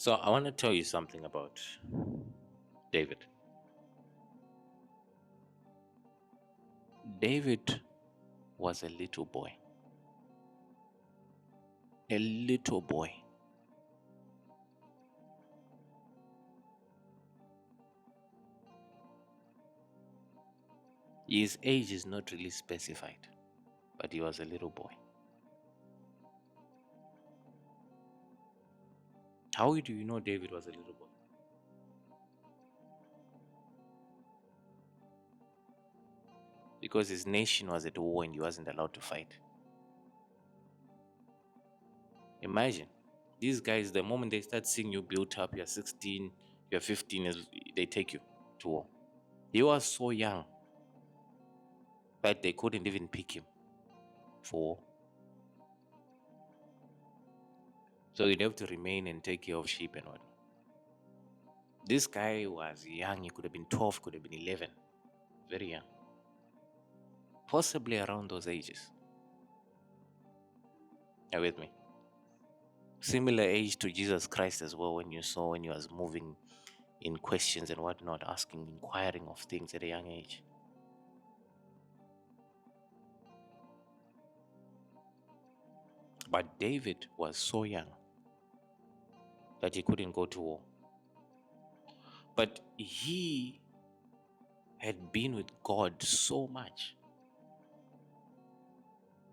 So I want to tell you something about David. David was a little boy. A little boy. His age is not really specified, but he was a little boy. How do you know David was a little boy? Because his nation was at war and he wasn't allowed to fight. Imagine, these guys, the moment they start seeing you built up, you're 16, you're 15, they take you to war. He was so young, but they couldn't even pick him for war. So he'd have to remain and take care of sheep and whatnot. This guy was young, he could have been 12, could have been 11, very young. Possibly around those ages. Are you with me? Similar age to Jesus Christ as well, when he was moving in questions and whatnot, asking, inquiring of things at a young age. But David was so young that he couldn't go to war. But he had been with God so much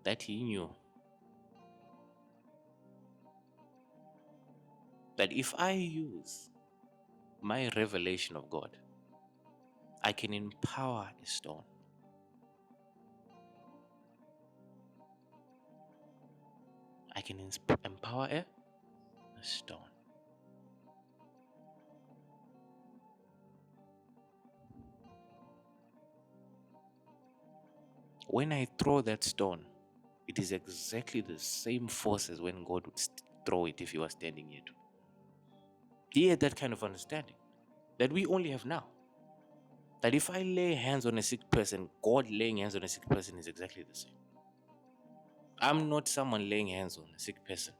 that he knew that if I use my revelation of God, I can empower a stone. I can empower a stone. When I throw that stone, it is exactly the same force as when God would throw it if he was standing here too. He had that kind of understanding that we only have now. That if I lay hands on a sick person, God laying hands on a sick person is exactly the same. I'm not someone laying hands on a sick person.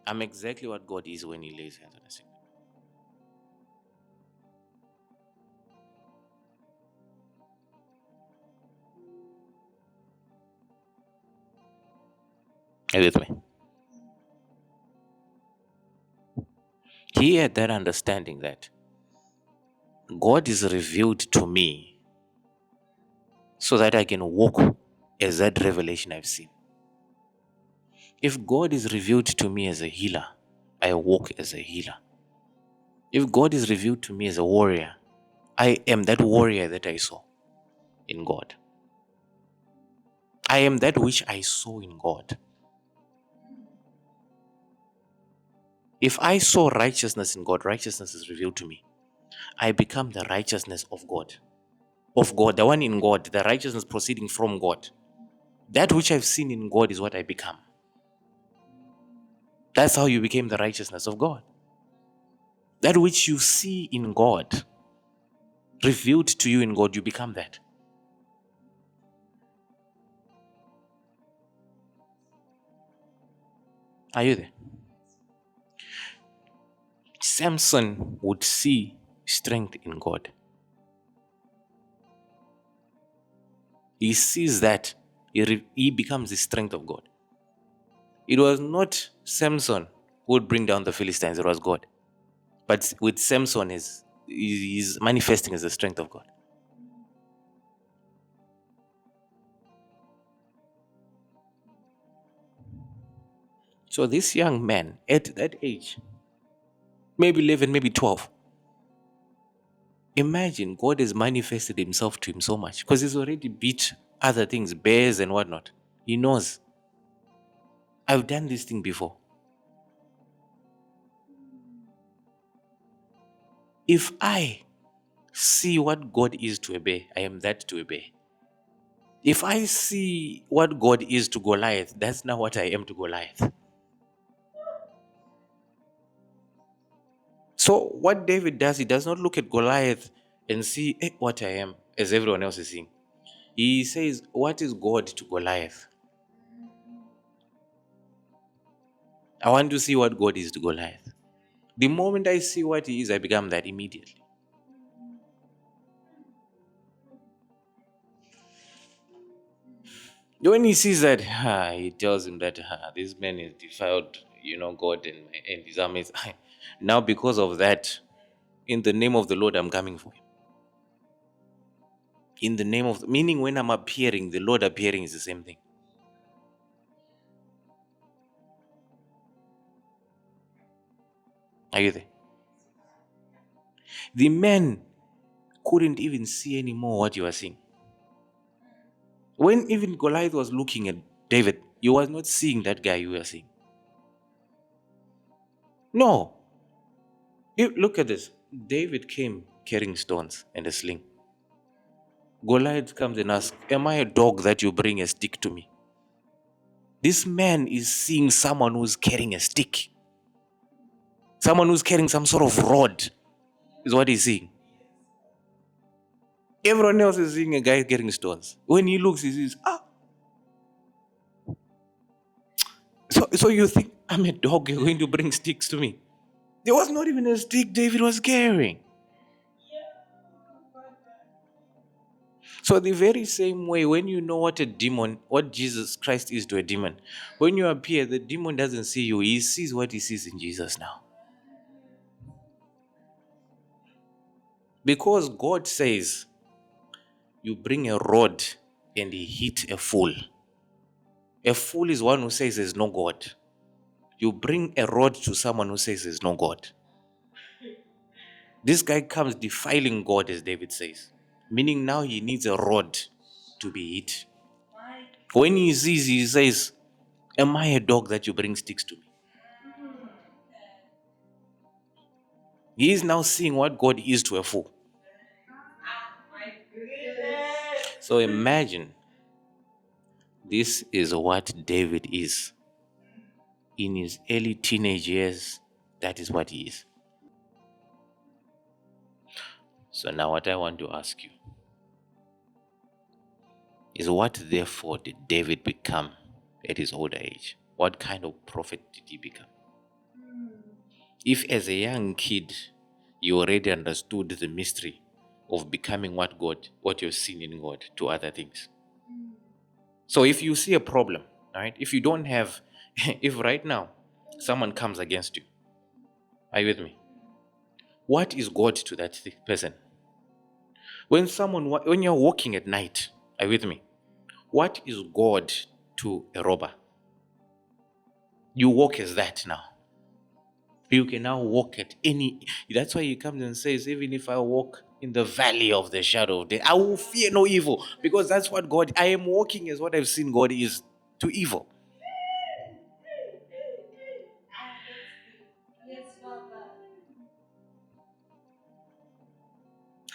I'm exactly what God is when he lays hands on a sick person. Are you with me? He had that understanding that God is revealed to me so that I can walk as that revelation I've seen. If God is revealed to me as a healer, I walk as a healer. If God is revealed to me as a warrior, I am that warrior that I saw in God. I am that which I saw in God. If I saw righteousness in God, righteousness is revealed to me. I become the righteousness of God. Of God, the one in God, the righteousness proceeding from God. That which I've seen in God is what I become. That's how you became the righteousness of God. That which you see in God, revealed to you in God, you become that. Are you there? Samson would see strength in God. He sees that. He becomes the strength of God. It was not Samson who would bring down the Philistines, it was God. But with Samson, he's manifesting as the strength of God. So this young man at that age, maybe 11, maybe 12, imagine God has manifested himself to him so much because he's already beat other things, bears and whatnot. He knows, I've done this thing before. If I see what God is to a bear, I am that to a bear. If I see what God is to Goliath, that's now what I am to Goliath. So what David does, he does not look at Goliath and see what I am, as everyone else is seeing. He says, what is God to Goliath? I want to see what God is to Goliath. The moment I see what he is, I become that immediately. When he sees that, he tells him that this man is defiled, God and his armies. Now, because of that, in the name of the Lord, I'm coming for him. In the name of, meaning when I'm appearing, the Lord appearing is the same thing. Are you there? The man couldn't even see anymore what you are seeing. When even Goliath was looking at David, he was not seeing that guy you were seeing. No. Look at this. David came carrying stones and a sling. Goliath comes and asks, am I a dog that you bring a stick to me? This man is seeing someone who's carrying a stick. Someone who's carrying some sort of rod is what he's seeing. Everyone else is seeing a guy carrying stones. When he looks, he says, So you think I'm a dog, you're going to bring sticks to me? There was not even a stick David was carrying. So the very same way, when you know what Jesus Christ is to a demon, when you appear, the demon doesn't see you, he sees what he sees in Jesus now. Because God says, you bring a rod and he hit a fool. A fool is one who says there's no God. You bring a rod to someone who says there's no God. This guy comes defiling God, as David says. Meaning now he needs a rod to be hit. When he sees, he says, am I a dog that you bring sticks to me? He is now seeing what God is to a fool. So imagine, this is what David is. In his early teenage years, that is what he is. So now what I want to ask you is, what therefore did David become at his older age? What kind of prophet did he become? If as a young kid you already understood the mystery of becoming what you've seen in God to other things. So if you see a problem, right? If you don't have, if right now someone comes against you, are you with me? What is God to that person? When you're walking at night, are you with me? What is God to a robber? You walk as that now. You can now walk at any. That's why he comes and says, even if I walk in the valley of the shadow of death, I will fear no evil. Because that's what God, I am walking as what I've seen God is to evil.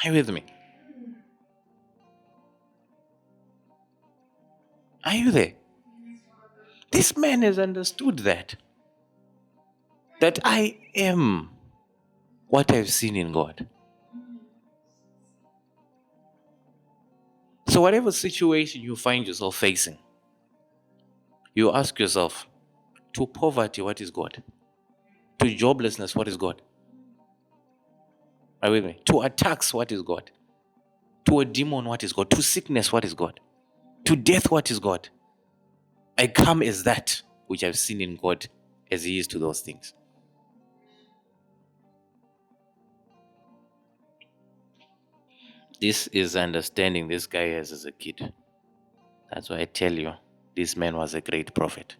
Are you with me? Are you there? This man has understood that I am what I've seen in God. So whatever situation you find yourself facing, you ask yourself, to poverty, what is God? To joblessness, what is God? Are you with me? To attacks, what is God? To a demon, what is God? To sickness, what is God? To death, what is God? I come as that which I've seen in God as he is to those things. This is understanding this guy has as a kid. That's why I tell you, this man was a great prophet.